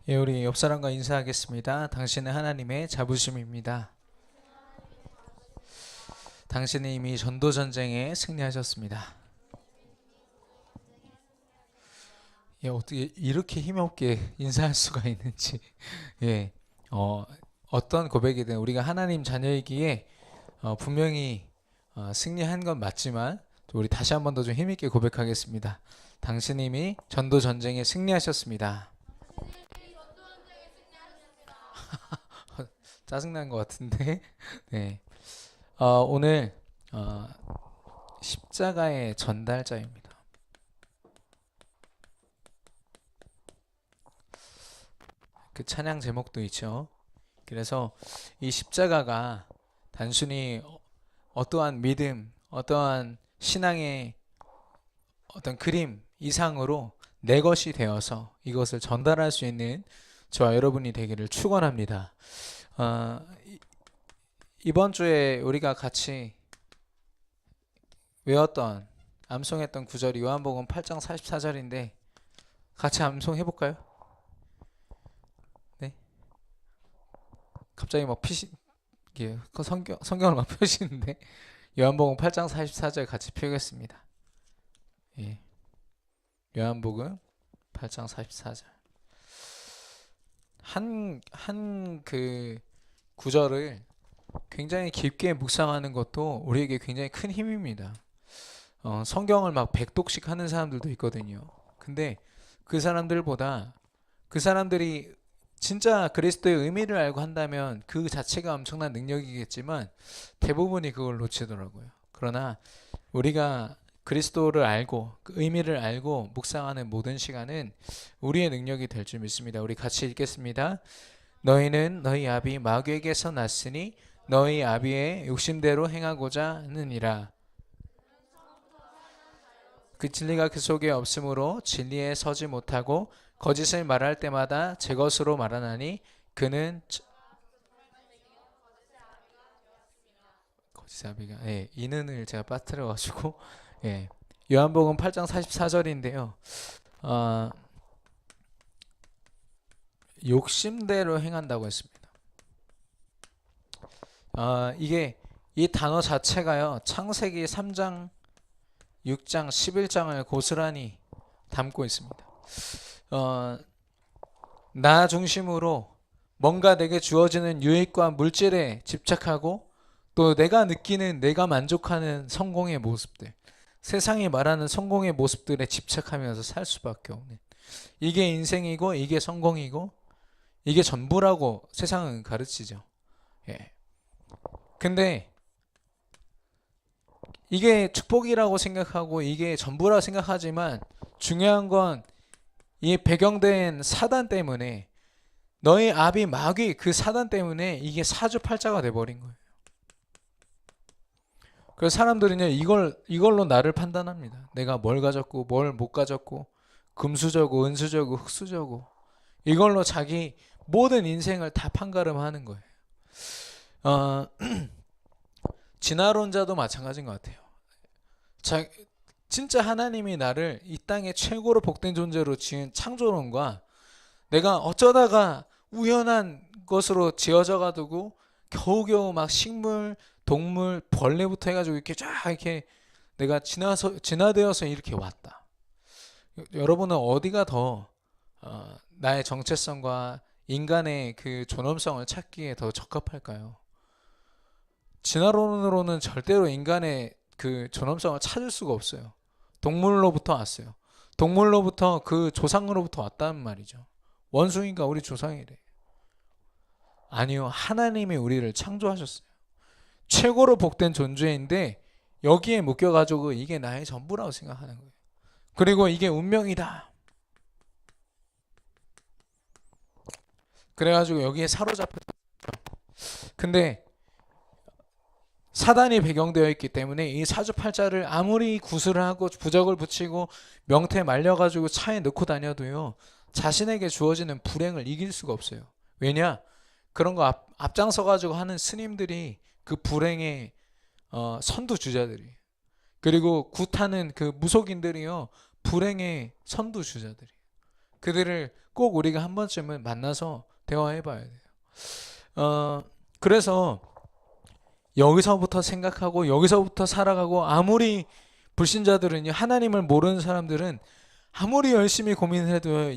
예, 우리 옆 사람과 인사하겠습니다. 당신은 하나님의 자부심입니다. 당신은 이미 전도 전쟁에 승리하셨습니다. 예, 어떻게 이렇게 힘없게 인사할 수가 있는지. 예, 어떤 고백이든 우리가 하나님 자녀이기에 분명히 승리한 건 맞지만 또 우리 다시 한 번 더 좀 힘있게 고백하겠습니다. 당신은 이미 전도 전쟁에 승리하셨습니다. 짜증난 것 같은데. 네. 오늘 십자가의 전달자입니다. 그 찬양 제목도 있죠. 그래서 이 십자가가 단순히 어떠한 믿음, 어떠한 신앙의 어떤 그림 이상으로 내 것이 되어서 이것을 전달할 수 있는 저와 여러분이 되기를 축원합니다. 어, 이번 주에 우리가 같이 외웠던 암송했던 구절이 요한복음 8장 44절인데 같이 암송해 볼까요? 네. 갑자기 막 피시 그 성경을 막 펴시는데 요한복음 8장 44절 같이 펴겠습니다. 예. 요한복음 8장 44절. 한 그 구절을 굉장히 깊게 묵상하는 것도 우리에게 굉장히 큰 힘입니다. 성경을 막 백독씩 하는 사람들도 있거든요. 근데 그 사람들보다 그 사람들이 진짜 그리스도의 의미를 알고 한다면 그 자체가 엄청난 능력이겠지만 대부분이 그걸 놓치더라고요. 그러나 우리가 그리스도를 알고 그 의미를 알고 묵상하는 모든 시간은 우리의 능력이 될 줄 믿습니다. 우리 같이 읽겠습니다. 너희는 너희 아비 마귀에게서 났으니 너희 아비의 욕심대로 행하고자 하느니라. 그 진리가 그 속에 없으므로 진리에 서지 못하고 거짓을 말할 때마다 제 것으로 말하나니 그는 거짓 아비가 이는을 제가 빠뜨려 가지고 예. 요한복음 8장 44절인데요. 어, 욕심대로 행한다고 했습니다. 이게 이 단어 자체가요. 창세기 3장, 6장, 11장을 고스란히 담고 있습니다. 나 중심으로 뭔가 내게 주어지는 유익과 물질에 집착하고 또 내가 느끼는 내가 만족하는 성공의 모습들, 세상이 말하는 성공의 모습들에 집착하면서 살 수밖에 없는 이게 인생이고 이게 성공이고 이게 전부라고 세상은 가르치죠. 예. 근데 이게 축복이라고 생각하고 이게 전부라고 생각하지만 중요한 건 이 배경된 사단 때문에 너희 아비 마귀 그 사단 때문에 이게 사주팔자가 돼버린 거예요. 그래서 사람들은요 이걸로 나를 판단합니다. 내가 뭘 가졌고 뭘 못 가졌고 금수저고 은수저고 흙수저고 이걸로 자기 모든 인생을 다 판가름하는 거예요. 어, 진화론자도 마찬가지인 것 같아요. 자, 진짜 하나님이 나를 이 땅의 최고로 복된 존재로 지은 창조론과 내가 어쩌다가 우연한 것으로 지어져 가지고 겨우겨우 막 식물, 동물, 벌레부터 해가지고 이렇게 쫙 이렇게 내가 진화되어서 이렇게 왔다. 여러분은 어디가 더 나의 정체성과 인간의 그 존엄성을 찾기에 더 적합할까요? 진화론으로는 절대로 인간의 그 존엄성을 찾을 수가 없어요. 동물로부터 왔어요. 동물로부터 그 조상으로부터 왔다는 말이죠. 원숭이가 우리 조상이래. 아니요. 하나님이 우리를 창조하셨어요. 최고로 복된 존재인데 여기에 묶여가지고 이게 나의 전부라고 생각하는 거예요. 그리고 이게 운명이다. 그래가지고 여기에 사로잡혔죠. 근데 사단이 배경되어 있기 때문에 이 사주팔자를 아무리 구슬을 하고 부적을 붙이고 명태 말려가지고 차에 넣고 다녀도요. 자신에게 주어지는 불행을 이길 수가 없어요. 왜냐? 그런 거 앞장서가지고 하는 스님들이 그 불행의 선두주자들이에요. 그리고 굿하는 그 무속인들이요. 불행의 선두주자들이에요. 그들을 꼭 우리가 한 번쯤은 만나서 대화해 봐야 돼요. 그래서 여기서부터 생각하고 여기서부터 살아가고, 아무리 불신자들은요, 하나님을 모르는 사람들은 아무리 열심히 고민해도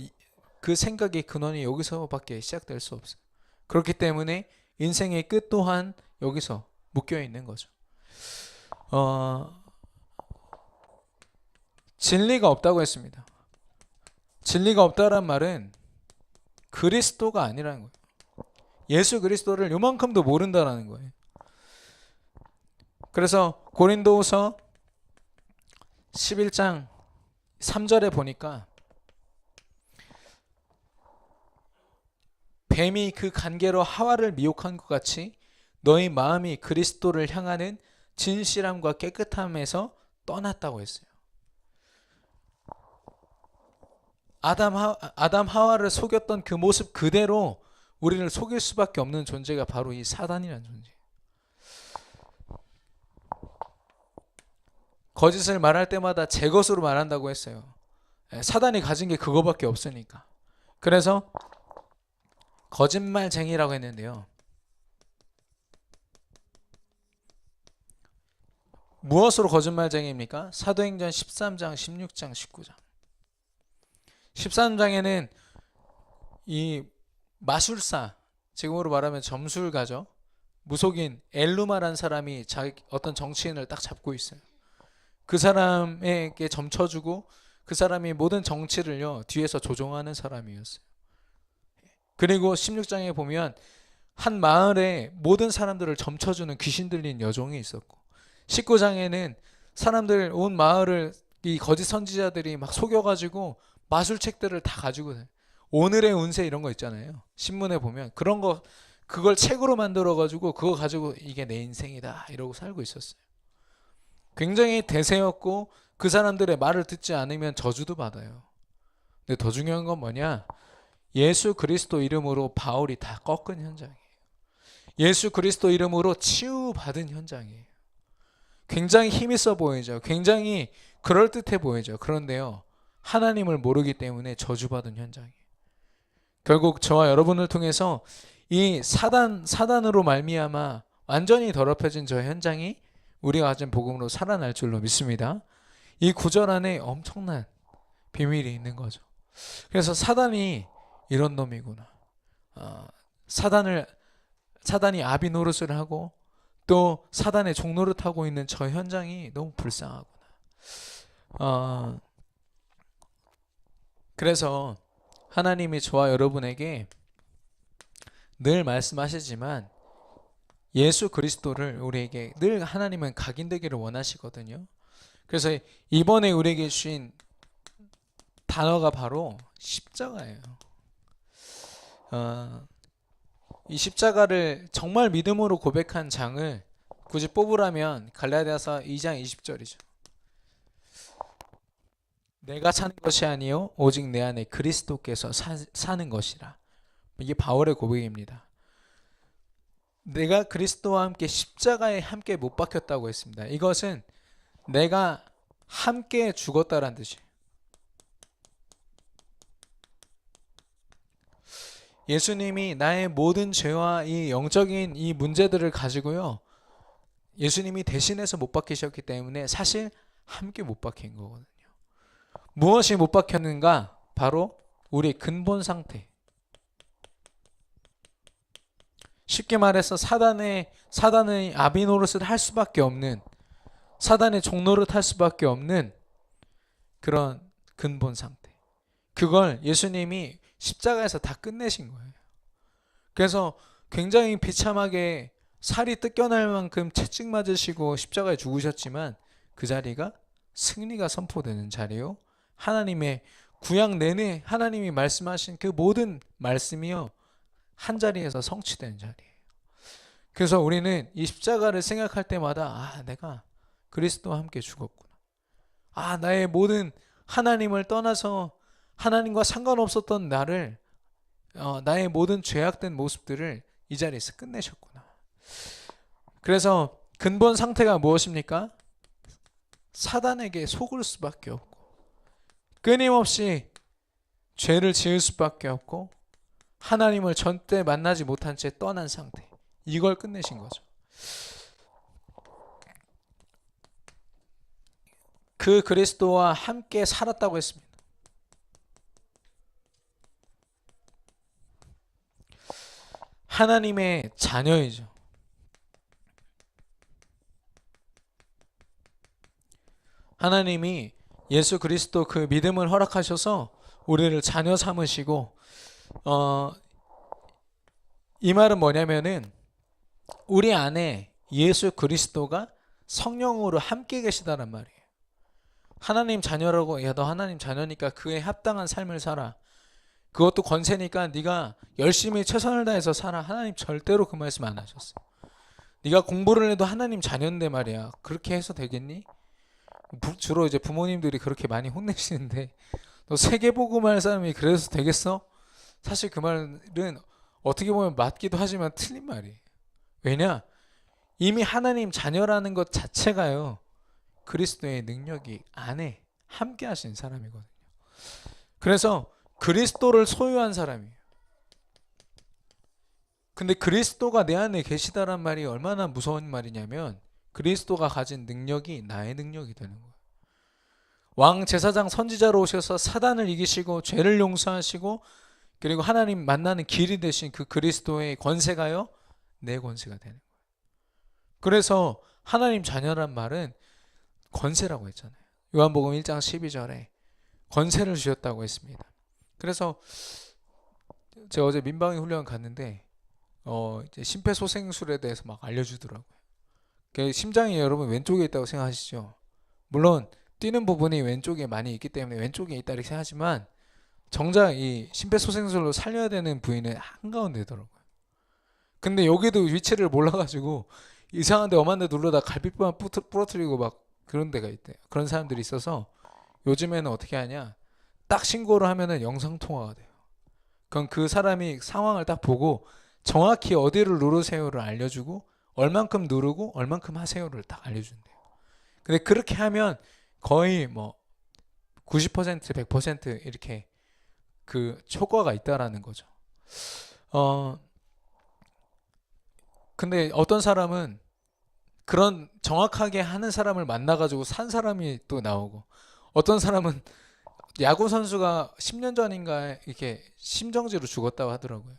그 생각의 근원이 여기서밖에 시작될 수 없어요. 그렇기 때문에 인생의 끝 또한 여기서 묶여 있는 거죠. 진리가 없다고 했습니다. 진리가 없다란 말은 그리스도가 아니라는 거예요. 예수 그리스도를 요만큼도 모른다라는 거예요. 그래서 고린도후서 11장 3절에 보니까 뱀이 그 간계로 하와를 미혹한 것 같이 너희 마음이 그리스도를 향하는 진실함과 깨끗함에서 떠났다고 했어요. 아담 하와를 속였던 그 모습 그대로 우리를 속일 수밖에 없는 존재가 바로 이 사단이라는 존재. 거짓을 말할 때마다 제 것으로 말한다고 했어요. 사단이 가진 게 그거밖에 없으니까. 그래서 거짓말쟁이라고 했는데요. 무엇으로 거짓말쟁이입니까? 사도행전 13장, 16장, 19장. 13장에는 이 마술사, 지금으로 말하면 점술가죠. 무속인 엘루마라는 사람이 어떤 정치인을 딱 잡고 있어요. 그 사람에게 점쳐주고 그 사람이 모든 정치를요 뒤에서 조종하는 사람이었어요. 그리고 16장에 보면 한 마을에 모든 사람들을 점쳐주는 귀신 들린 여종이 있었고, 19장에는 사람들 온 마을을 이 거짓 선지자들이 막 속여가지고 마술책들을 다 가지고 오늘의 운세 이런 거 있잖아요. 신문에 보면 그런 거, 그걸 책으로 만들어가지고 그거 가지고 이게 내 인생이다 이러고 살고 있었어요. 굉장히 대세였고 그 사람들의 말을 듣지 않으면 저주도 받아요. 근데 더 중요한 건 뭐냐? 예수 그리스도 이름으로 바울이 다 꺾은 현장이에요. 예수 그리스도 이름으로 치유받은 현장이에요. 굉장히 힘있어 보이죠. 굉장히 그럴듯해 보이죠. 그런데요, 하나님을 모르기 때문에 저주받은 현장이에요. 결국 저와 여러분을 통해서 이 사단으로 말미암아 완전히 더럽혀진 저 현장이 우리가 가진 복음으로 살아날 줄로 믿습니다. 이 구절 안에 엄청난 비밀이 있는 거죠. 그래서 사단이 이런 놈이구나. 사단이 아비 노릇을 하고 또 사단의 종노릇하고 있는 저 현장이 너무 불쌍하구나. 그래서 하나님이 저와 여러분에게 늘 말씀하시지만 예수 그리스도를 우리에게 늘 하나님은 각인되기를 원하시거든요. 그래서 이번에 우리에게 주신 단어가 바로 십자가예요. 이 십자가를 정말 믿음으로 고백한 장을 굳이 뽑으라면 갈라디아서 2장 20절이죠. 내가 사는 것이 아니요 오직 내 안에 그리스도께서 사는 것이라. 이게 바울의 고백입니다. 내가 그리스도와 함께 십자가에 함께 못 박혔다고 했습니다. 이것은 내가 함께 죽었다라는 뜻이에요. 예수님이 나의 모든 죄와 이 영적인 이 문제들을 가지고요, 예수님이 대신해서 못 박히셨기 때문에 사실 함께 못 박힌 거거든요. 무엇이 못 박혔는가? 바로 우리의 근본 상태. 쉽게 말해서 사단의 아비 노릇을 할 수밖에 없는, 사단의 종노릇 할 수밖에 없는 그런 근본 상태. 그걸 예수님이 십자가에서 다 끝내신 거예요. 그래서 굉장히 비참하게 살이 뜯겨날 만큼 채찍 맞으시고 십자가에 죽으셨지만 그 자리가 승리가 선포되는 자리요, 하나님의 구약 내내 하나님이 말씀하신 그 모든 말씀이요 한 자리에서 성취되는 자리예요. 그래서 우리는 이 십자가를 생각할 때마다 내가 그리스도와 함께 죽었구나. 나의 모든 하나님을 떠나서 하나님과 상관없었던 나를, 나의 모든 죄악된 모습들을 이 자리에서 끝내셨구나. 그래서 근본 상태가 무엇입니까? 사단에게 속을 수밖에 없고 끊임없이 죄를 지을 수밖에 없고 하나님을 절대 만나지 못한 채 떠난 상태. 이걸 끝내신 거죠. 그 그리스도와 함께 살았다고 했습니다. 하나님의 자녀이죠. 하나님이 예수 그리스도 그 믿음을 허락하셔서 우리를 자녀 삼으시고 이 말은 뭐냐면은 우리 안에 예수 그리스도가 성령으로 함께 계시다는 말이에요. 하나님 자녀라고, 야, 너 하나님 자녀니까 그에 합당한 삶을 살아. 그것도 권세니까 네가 열심히 최선을 다해서 살아. 하나님 절대로 그 말씀 안 하셨어. 네가 공부를 해도 하나님 자녀인데 말이야. 그렇게 해서 되겠니? 주로 이제 부모님들이 그렇게 많이 혼내시는데, 너 세계복음할 사람이 그래서 되겠어? 사실 그 말은 어떻게 보면 맞기도 하지만 틀린 말이에요. 왜냐? 이미 하나님 자녀라는 것 자체가요, 그리스도의 능력이 안에 함께 하신 사람이거든요. 그래서 그리스도를 소유한 사람이에요. 근데 그리스도가 내 안에 계시다란 말이 얼마나 무서운 말이냐면, 그리스도가 가진 능력이 나의 능력이 되는 거예요. 왕 제사장 선지자로 오셔서 사단을 이기시고 죄를 용서하시고 그리고 하나님 만나는 길이 되신 그 그리스도의 권세가요, 내 권세가 되는 거예요. 그래서 하나님 자녀란 말은 권세라고 했잖아요. 요한복음 1장 12절에 권세를 주셨다고 했습니다. 그래서 제가 어제 민방위 훈련 갔는데 이제 심폐소생술에 대해서 막 알려주더라고요. 심장이 여러분 왼쪽에 있다고 생각하시죠? 물론 뛰는 부분이 왼쪽에 많이 있기 때문에 왼쪽에 있다 이렇게 생각하지만 정작 이 심폐소생술로 살려야 되는 부위는 한가운데더라고요. 근데 여기도 위치를 몰라가지고 이상한데 엄한 데 눌러다 갈비뼈만 부러뜨리고 막 그런 데가 있대요. 그런 사람들이 있어서 요즘에는 어떻게 하냐, 딱 신고를 하면은 영상통화가 돼요. 그럼 그 사람이 상황을 딱 보고 정확히 어디를 누르세요를 알려주고 얼만큼 누르고 얼만큼 하세요를 딱 알려준대요. 근데 그렇게 하면 거의 뭐 90% 100% 이렇게 그 효과가 있다라는 거죠. 근데 어떤 사람은 그런 정확하게 하는 사람을 만나가지고 산 사람이 또 나오고, 어떤 사람은 야구 선수가 10년 전인가 이렇게 심정지로 죽었다고 하더라고요.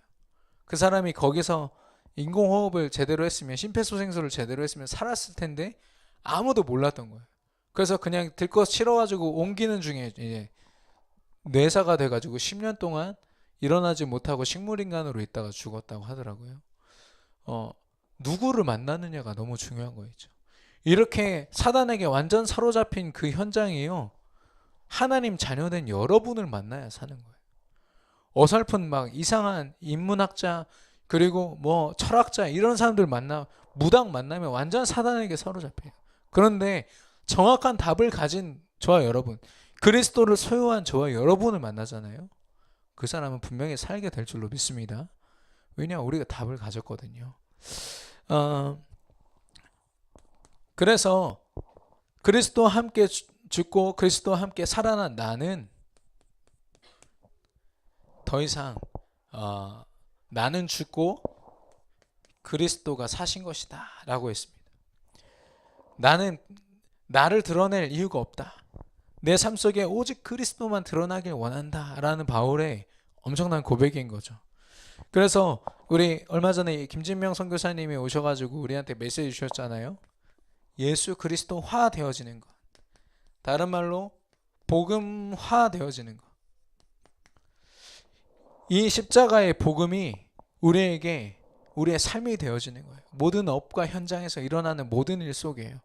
그 사람이 거기서 인공호흡을 제대로 했으면, 심폐소생술을 제대로 했으면 살았을 텐데 아무도 몰랐던 거예요. 그래서 그냥 들것 싫어가지고 옮기는 중에 이제 뇌사가 돼가지고 10년 동안 일어나지 못하고 식물인간으로 있다가 죽었다고 하더라고요. 누구를 만나느냐가 너무 중요한 거죠. 이렇게 사단에게 완전 사로잡힌 그 현장이요, 하나님 자녀된 여러분을 만나야 사는 거예요. 어설픈 막 이상한 인문학자 그리고 뭐 철학자 이런 사람들 무당 만나면 완전 사단에게 사로잡혀요. 그런데 정확한 답을 가진 저와 여러분, 그리스도를 소유한 저와 여러분을 만나잖아요. 그 사람은 분명히 살게 될 줄로 믿습니다. 왜냐, 우리가 답을 가졌거든요. 그래서 그리스도와 함께 죽고 그리스도와 함께 살아난 나는 더 이상 나는 죽고 그리스도가 사신 것이다 라고 했습니다. 나는 나를 드러낼 이유가 없다. 내 삶 속에 오직 그리스도만 드러나길 원한다 라는 바울의 엄청난 고백인 거죠. 그래서 우리 얼마 전에 김진명 선교사님이 오셔가지고 우리한테 메시지 주셨잖아요. 예수 그리스도화 되어지는 것, 다른 말로 복음화 되어지는 것. 이 십자가의 복음이 우리에게 우리의 삶이 되어지는 거예요. 모든 업과 현장에서 일어나는 모든 일 속에요.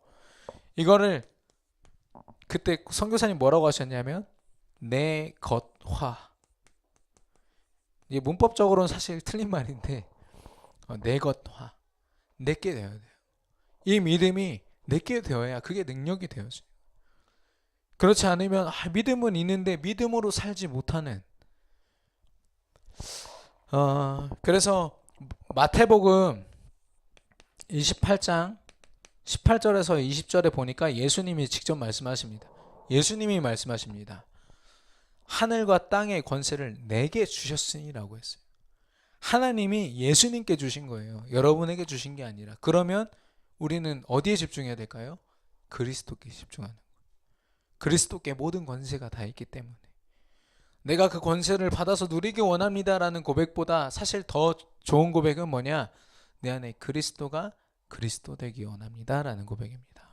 이거를 그때 선교사님 뭐라고 하셨냐면 내 것화. 이게 문법적으로는 사실 틀린 말인데 내 것화, 내게 되어야 돼요. 이 믿음이 내게 되어야 그게 능력이 되어져요. 그렇지 않으면 믿음은 있는데 믿음으로 살지 못하는. 그래서 마태복음 28장 18절에서 20절에 보니까 예수님이 직접 말씀하십니다. 예수님이 말씀하십니다. 하늘과 땅의 권세를 내게 주셨으니라고 했어요. 하나님이 예수님께 주신 거예요. 여러분에게 주신 게 아니라. 그러면 우리는 어디에 집중해야 될까요? 그리스도께 집중하는 거예요. 그리스도께 모든 권세가 다 있기 때문에. 내가 그 권세를 받아서 누리기 원합니다라는 고백보다 사실 더 좋은 고백은 뭐냐? 내 안에 그리스도가 그리스도 되기 원합니다라는 고백입니다.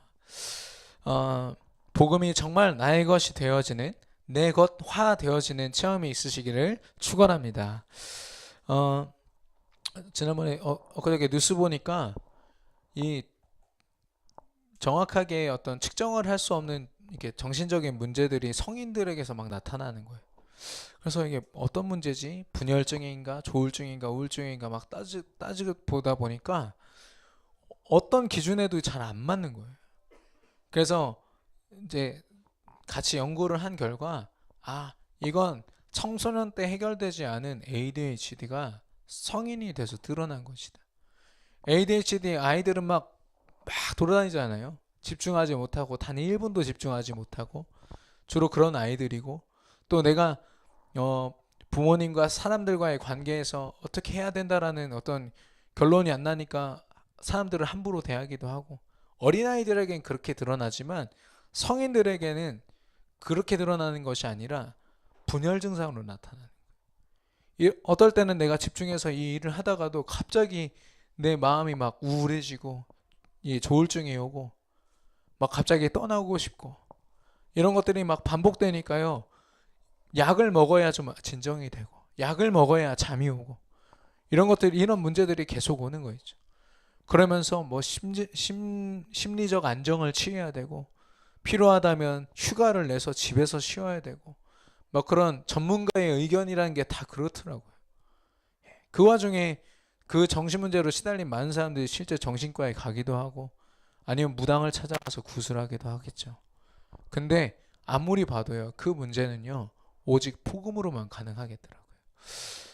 복음이 정말 나의 것이 되어지는, 내 것화 되어지는 체험이 있으시기를 축원합니다. 지난번에 엊그저께 뉴스 보니까 이 정확하게 어떤 측정을 할 수 없는 이게 정신적인 문제들이 성인들에게서 막 나타나는 거예요. 그래서 이게 어떤 문제지? 분열증인가, 조울증인가, 우울증인가 막 따지고 보다 보니까 어떤 기준에도 잘 안 맞는 거예요. 그래서 이제 같이 연구를 한 결과, 이건 청소년 때 해결되지 않은 ADHD가 성인이 돼서 드러난 것이다. ADHD 아이들은 막 돌아다니잖아요. 집중하지 못하고 단 1분도 집중하지 못하고 주로 그런 아이들이고, 또 내가 부모님과 사람들과의 관계에서 어떻게 해야 된다라는 어떤 결론이 안 나니까 사람들을 함부로 대하기도 하고, 어린아이들에겐 그렇게 드러나지만 성인들에게는 그렇게 드러나는 것이 아니라 분열 증상으로 나타나는 거예요. 어떨 때는 내가 집중해서 이 일을 하다가도 갑자기 내 마음이 막 우울해지고 조울증이 오고 막 갑자기 떠나고 싶고 이런 것들이 막 반복되니까요. 약을 먹어야 좀 진정이 되고, 약을 먹어야 잠이 오고, 이런 문제들이 계속 오는 거죠. 그러면서 뭐 심리적 안정을 취해야 되고, 필요하다면 휴가를 내서 집에서 쉬어야 되고, 막 그런 전문가의 의견이라는 게 다 그렇더라고요. 그 와중에 그 정신 문제로 시달린 많은 사람들이 실제 정신과에 가기도 하고, 아니면 무당을 찾아가서 구술하기도 하겠죠. 근데 아무리 봐도요, 그 문제는요, 오직 복음으로만 가능하겠더라고요.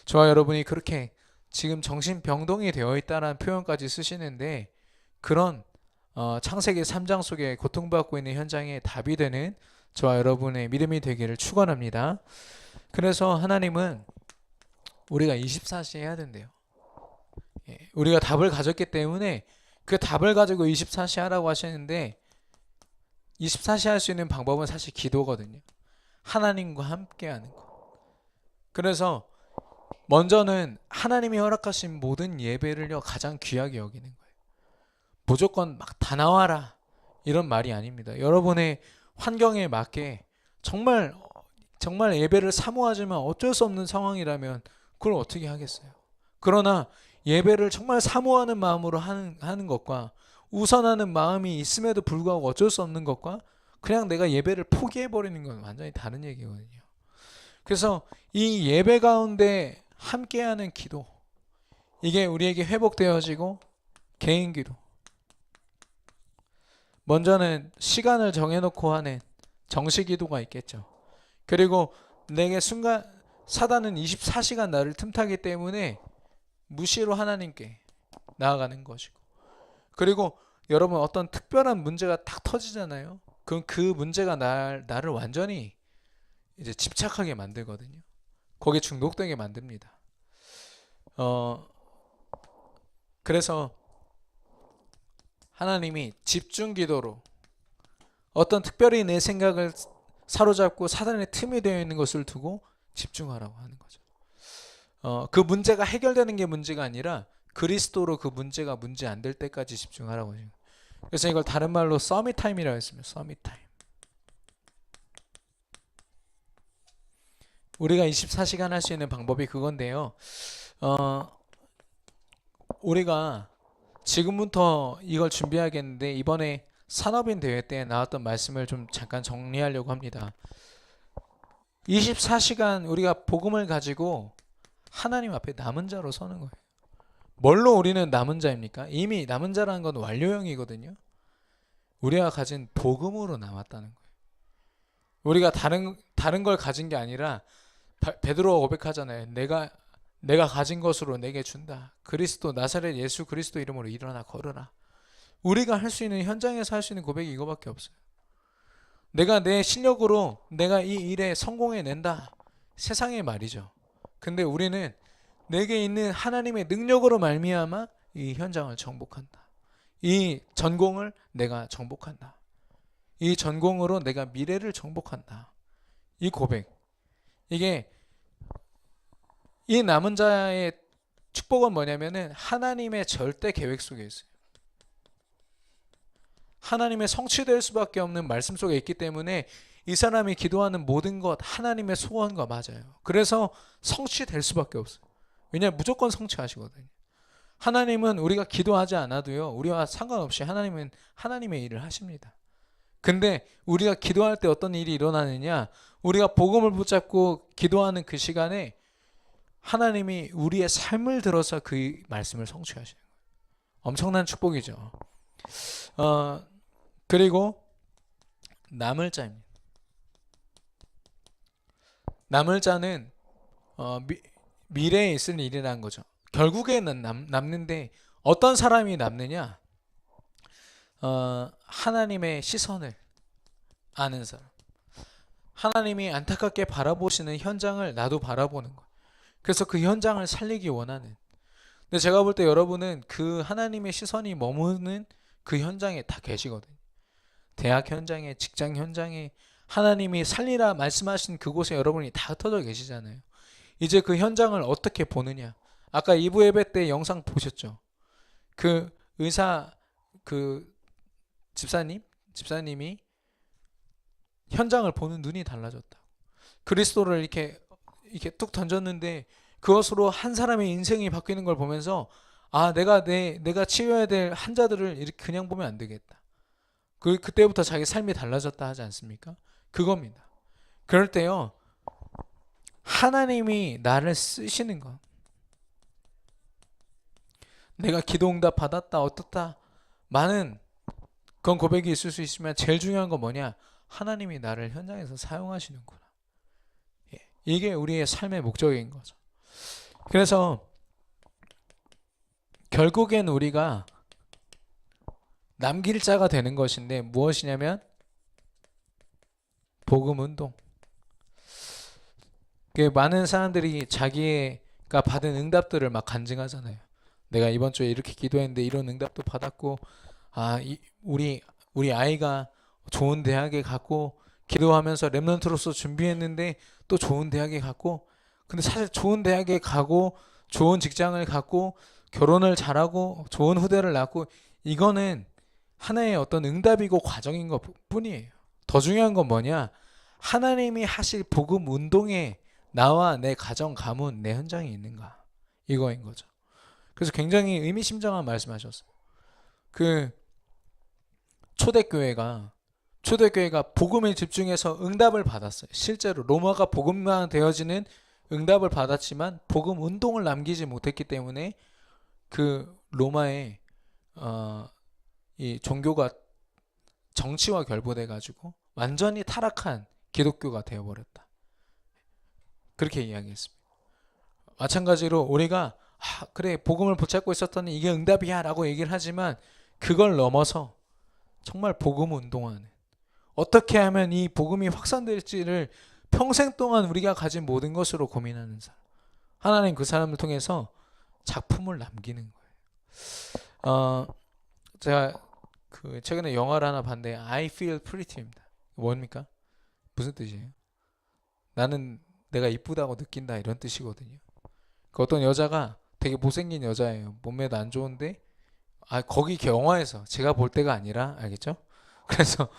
저와 여러분이 그렇게 지금 정신병동이 되어 있다는 표현까지 쓰시는데, 그런 창세기 3장 속에 고통받고 있는 현장에 답이 되는 저와 여러분의 믿음이 되기를 축원합니다. 그래서 하나님은 우리가 24시 해야 된대요. 우리가 답을 가졌기 때문에 그 답을 가지고 24시 하라고 하시는데, 24시 할 수 있는 방법은 사실 기도거든요. 하나님과 함께 하는 거. 그래서 먼저는 하나님이 허락하신 모든 예배를요, 가장 귀하게 여기는 거예요. 무조건 막 다 나와라 이런 말이 아닙니다. 여러분의 환경에 맞게 정말 예배를 사모하지만 어쩔 수 없는 상황이라면 그걸 어떻게 하겠어요. 그러나 예배를 정말 사모하는 마음으로 하는 것과, 우선하는 마음이 있음에도 불구하고 어쩔 수 없는 것과, 그냥 내가 예배를 포기해버리는 건 완전히 다른 얘기거든요. 그래서 이 예배 가운데 함께하는 기도, 이게 우리에게 회복되어지고, 개인 기도, 먼저는 시간을 정해놓고 하는 정시 기도가 있겠죠. 그리고 내게 사단은 24시간 나를 틈타기 때문에 무시로 하나님께 나아가는 것이고, 그리고 여러분 어떤 특별한 문제가 탁 터지잖아요. 그럼 그 문제가 나를 완전히 이제 집착하게 만들거든요. 거기에 중독되게 만듭니다. 그래서 하나님이 집중 기도로 어떤 특별히 내 생각을 사로잡고 사단의 틈이 되어 있는 것을 두고 집중하라고 하는 거죠. 그 문제가 해결되는 게 문제가 아니라 그리스도로 그 문제가 문제 안 될 때까지 집중하라고 해요. 그래서 이걸 다른 말로 서밋 타임이라고 했습니다. 서밋 타임. 우리가 24시간 할 수 있는 방법이 그건데요. 우리가 지금부터 이걸 준비하겠는데, 이번에 산업인 대회 때 나왔던 말씀을 좀 잠깐 정리하려고 합니다. 24시간 우리가 복음을 가지고 하나님 앞에 남은 자로 서는 거예요. 뭘로 우리는 남은 자입니까? 이미 남은 자라는 건 완료형이거든요. 우리가 가진 복음으로 남았다는 거예요. 우리가 다른 걸 가진 게 아니라, 베드로가 고백하잖아요. 내가 가진 것으로 내게 준다. 그리스도 나사렛 예수 그리스도 이름으로 일어나 걸으라. 우리가 할 수 있는, 현장에서 할 수 있는 고백이 이거밖에 없어요. 내가 내 실력으로 내가 이 일에 성공해낸다. 세상의 말이죠. 근데 우리는 내게 있는 하나님의 능력으로 말미암아 이 현장을 정복한다. 이 전공을 내가 정복한다. 이 전공으로 내가 미래를 정복한다. 이 고백. 이게 이 남은 자의 축복은 뭐냐면은 하나님의 절대 계획 속에 있어요. 하나님의 성취될 수밖에 없는 말씀 속에 있기 때문에 이 사람이 기도하는 모든 것 하나님의 소원과 맞아요. 그래서 성취될 수밖에 없어요. 왜냐하면 무조건 성취하시거든요. 하나님은 우리가 기도하지 않아도요, 우리와 상관없이 하나님은 하나님의 일을 하십니다. 근데 우리가 기도할 때 어떤 일이 일어나느냐, 우리가 복음을 붙잡고 기도하는 그 시간에 하나님이 우리의 삶을 들어서 그 말씀을 성취하시는 거예요. 엄청난 축복이죠. 그리고 남을 자입니다. 남을 자는 미래에 있을 일이라는 거죠. 결국에는 남는데 어떤 사람이 남느냐? 하나님의 시선을 아는 사람. 하나님이 안타깝게 바라보시는 현장을 나도 바라보는 거예요. 그래서 그 현장을 살리기 원하는. 근데 제가 볼 때 여러분은 그 하나님의 시선이 머무는 그 현장에 다 계시거든요. 대학 현장에, 직장 현장에 하나님이 살리라 말씀하신 그곳에 여러분이 다 흩어져 계시잖아요. 이제 그 현장을 어떻게 보느냐. 아까 2부 예배 때 영상 보셨죠? 그 의사, 그 집사님이 현장을 보는 눈이 달라졌다. 그리스도를 이렇게 뚝 던졌는데 그것으로 한 사람의 인생이 바뀌는 걸 보면서 내가 치유해야 될 환자들을 이렇게 그냥 보면 안 되겠다. 그때부터 자기 삶이 달라졌다 하지 않습니까? 그겁니다. 그럴 때요, 하나님이 나를 쓰시는 것. 내가 기도응답 받았다, 어떻다, 많은 그런 고백이 있을 수 있지만 제일 중요한 건 뭐냐? 하나님이 나를 현장에서 사용하시는구나. 이게 우리의 삶의 목적인 거죠. 그래서 결국엔 우리가 남길 자가 되는 것인데 무엇이냐면 복음 운동. 많은 사람들이 자기가 받은 응답들을 막 간증하잖아요. 내가 이번 주에 이렇게 기도했는데 이런 응답도 받았고, 우리 아이가 좋은 대학에 갔고, 기도하면서 렘넌트로서 준비했는데 또 좋은 대학에 갔고, 근데 사실 좋은 대학에 가고 좋은 직장을 갖고 결혼을 잘하고 좋은 후대를 낳고, 이거는 하나의 어떤 응답이고 과정인 것 뿐이에요. 더 중요한 건 뭐냐? 하나님이 하실 복음 운동에 나와 내 가정, 가문, 내 현장이 있는가? 이거인 거죠. 그래서 굉장히 의미심장한 말씀하셨어요. 그 초대교회가 복음에 집중해서 응답을 받았어요. 실제로 로마가 복음만 되어지는 응답을 받았지만 복음 운동을 남기지 못했기 때문에 그 로마의 이 종교가 정치와 결부돼 가지고 완전히 타락한 기독교가 되어버렸다. 그렇게 이야기했습니다. 마찬가지로 우리가 그래 복음을 붙잡고 있었더니 이게 응답이야 라고 얘기를 하지만 그걸 넘어서 정말 복음 운동하는, 어떻게 하면 이 복음이 확산될지를 평생 동안 우리가 가진 모든 것으로 고민하는 사람, 하나님 그 사람을 통해서 작품을 남기는 거예요. 제가 최근에 영화를 하나 봤는데 I feel pretty입니다. 뭡니까? 무슨 뜻이에요? 나는 내가 이쁘다고 느낀다, 이런 뜻이거든요. 어떤 여자가 되게 못생긴 여자예요. 몸매도 안 좋은데 거기 영화에서 제가 볼 때가 아니라, 알겠죠? 그래서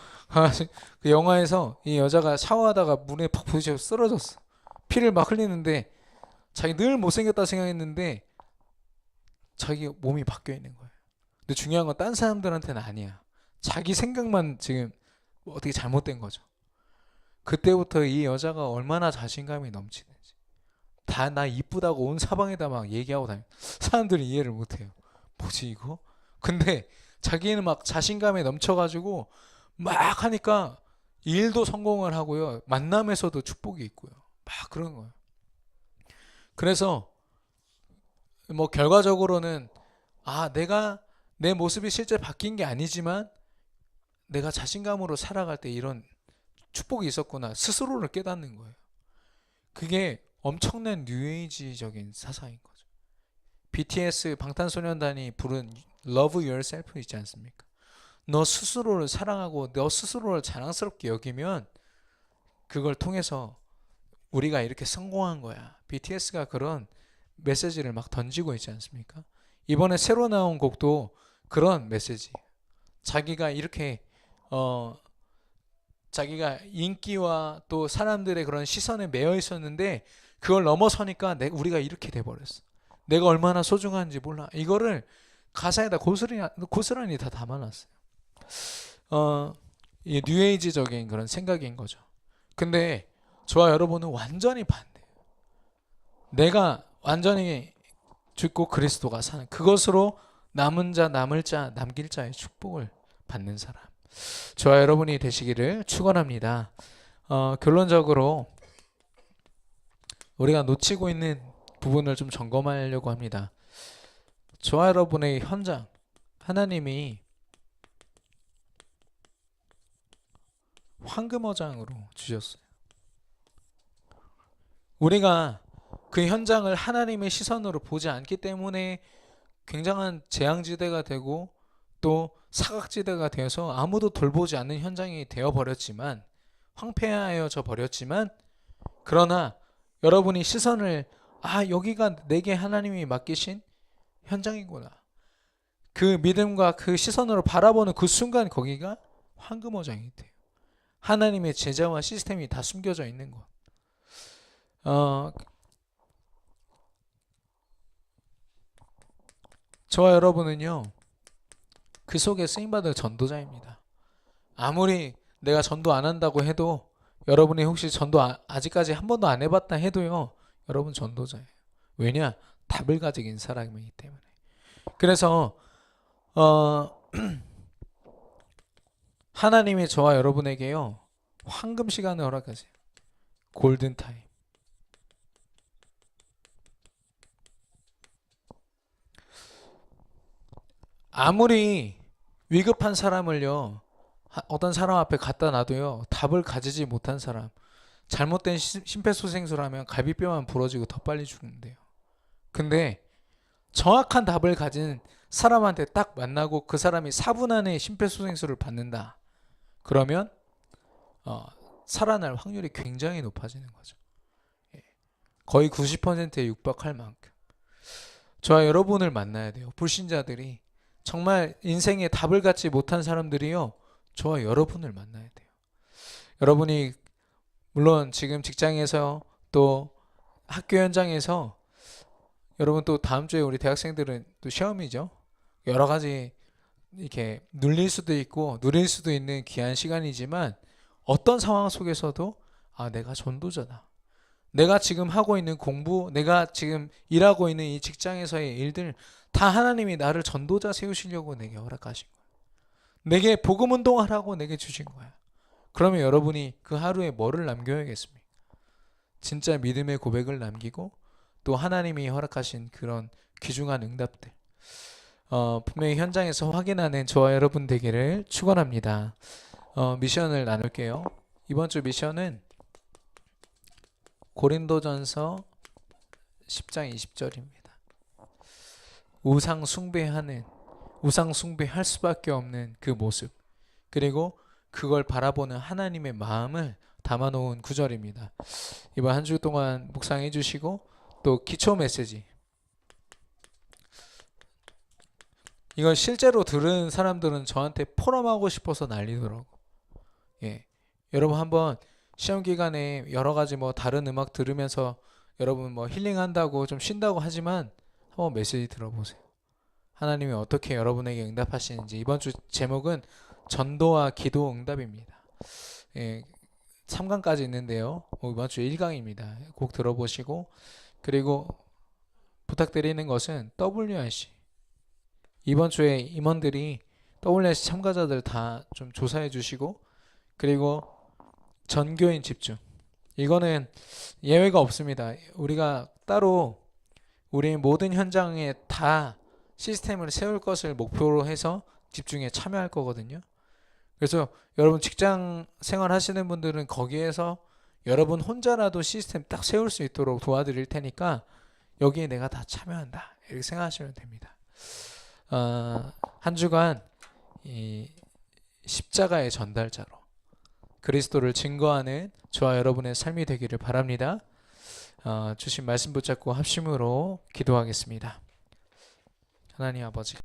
그 영화에서 이 여자가 샤워하다가 물에 팍 부딪혀 쓰러졌어. 피를 막 흘리는데 자기 늘 못생겼다 생각했는데 자기 몸이 바뀌어 있는 거예요. 근데 중요한 건 딴 사람들한테는 아니야. 자기 생각만 지금 어떻게 잘못된 거죠. 그때부터 이 여자가 얼마나 자신감이 넘치는지, 다 나 이쁘다고 온 사방에다 막 얘기하고 다녀. 사람들이 이해를 못해요. 뭐지 이거? 근데 자기는 막 자신감에 넘쳐가지고 막 하니까 일도 성공을 하고요, 만남에서도 축복이 있고요, 막 그런 거예요. 그래서 뭐 결과적으로는 내가 내 모습이 실제 바뀐 게 아니지만 내가 자신감으로 살아갈 때 이런 축복이 있었구나 스스로를 깨닫는 거예요. 그게 엄청난 뉴에이지적인 사상인 거죠. BTS 방탄소년단이 부른 Love Yourself 있지 않습니까? 너 스스로를 사랑하고 너 스스로를 자랑스럽게 여기면 그걸 통해서 우리가 이렇게 성공한 거야. BTS가 그런 메시지를 막 던지고 있지 않습니까? 이번에 새로 나온 곡도 그런 메시지. 자기가 이렇게 어 자기가 인기와 또 사람들의 그런 시선에 매여 있었는데 그걸 넘어서니까 우리가 이렇게 돼 버렸어. 내가 얼마나 소중한지 몰라. 이거를 가사에다 고스란히 다 담아놨어요. 이 뉴에이지적인 그런 생각인 거죠. 근데 저와 여러분은 완전히 반대예요. 내가 완전히 죽고 그리스도가 사는 그것으로 남은 자, 남을 자, 남길 자의 축복을 받는 사람. 저와 여러분이 되시기를 축원합니다. 결론적으로 우리가 놓치고 있는 부분을 좀 점검하려고 합니다. 저와 여러분의 현장, 하나님이 황금어장으로 주셨어요. 우리가 그 현장을 하나님의 시선으로 보지 않기 때문에 굉장한 재앙지대가 되고 또 사각지대가 되어서 아무도 돌보지 않는 현장이 되어버렸지만, 황폐하여져 버렸지만, 그러나 여러분이 시선을 여기가 내게 하나님이 맡기신 현장이구나, 그 믿음과 그 시선으로 바라보는 그 순간 거기가 황금어장이 돼요. 하나님의 제자와 시스템이 다 숨겨져 있는 것. 저와 여러분은요, 그 속에 쓰임받을 전도자입니다. 아무리 내가 전도 안 한다고 해도, 여러분이 혹시 전도 아직까지 한 번도 안 해봤다 해도요, 여러분 전도자예요. 왜냐? 답을 가진 사람이기 때문에. 그래서 하나님이 저와 여러분에게요, 황금 시간을 허락하세요. 골든타임. 아무리 위급한 사람을요, 어떤 사람 앞에 갖다 놔도요, 답을 가지지 못한 사람, 잘못된 심폐소생술하면 갈비뼈만 부러지고 더 빨리 죽는데요. 근데 정확한 답을 가진 사람한테 딱 만나고 그 사람이 4분 안에 심폐소생술을 받는다. 그러면 살아날 확률이 굉장히 높아지는 거죠. 거의 90%에 육박할 만큼. 저와 여러분을 만나야 돼요. 불신자들이 정말 인생에 답을 갖지 못한 사람들이요, 저와 여러분을 만나야 돼요. 여러분이 물론 지금 직장에서 또 학교 현장에서, 여러분 또 다음 주에 우리 대학생들은 또 시험이죠. 여러 가지 이렇게 눌릴 수도 있고 누릴 수도 있는 귀한 시간이지만, 어떤 상황 속에서도 내가 전도자다, 내가 지금 하고 있는 공부, 내가 지금 일하고 있는 이 직장에서의 일들 다 하나님이 나를 전도자 세우시려고 내게 허락하신 거야. 내게 복음 운동하라고 내게 주신 거야. 그러면 여러분이 그 하루에 뭐를 남겨야겠습니까? 진짜 믿음의 고백을 남기고 또 하나님이 허락하신 그런 귀중한 응답들, 분명히 현장에서 확인하는 저와 여러분 되기를 축원합니다. 미션을 나눌게요. 이번 주 미션은 고린도전서 10장 20절입니다. 우상 숭배할 수밖에 없는 그 모습, 그리고 그걸 바라보는 하나님의 마음을 담아놓은 구절입니다. 이번 한 주 동안 묵상해 주시고, 또 기초 메시지, 이걸 실제로 들은 사람들은 저한테 포럼하고 싶어서 난리더라고. 여러분 한번 시험 기간에 여러 가지 다른 음악 들으면서 여러분 힐링한다고 좀 쉰다고 하지만 한번 메시지 들어보세요. 하나님이 어떻게 여러분에게 응답하시는지. 이번 주 제목은 전도와 기도 응답입니다. 3강까지 있는데요. 이번 주 1강입니다. 꼭 들어보시고, 그리고 부탁드리는 것은 WRC, 이번 주에 임원들이 WRC 참가자들 다 좀 조사해 주시고, 그리고 전교인 집중, 이거는 예외가 없습니다. 우리가 따로 우리 모든 현장에 다 시스템을 세울 것을 목표로 해서 집중에 참여할 거거든요. 그래서 여러분 직장 생활 하시는 분들은 거기에서 여러분 혼자라도 시스템 딱 세울 수 있도록 도와드릴 테니까 여기에 내가 다 참여한다. 이렇게 생각하시면 됩니다. 한 주간 이 십자가의 전달자로 그리스도를 증거하는 저와 여러분의 삶이 되기를 바랍니다. 주신 말씀 붙잡고 합심으로 기도하겠습니다. 하나님 아버지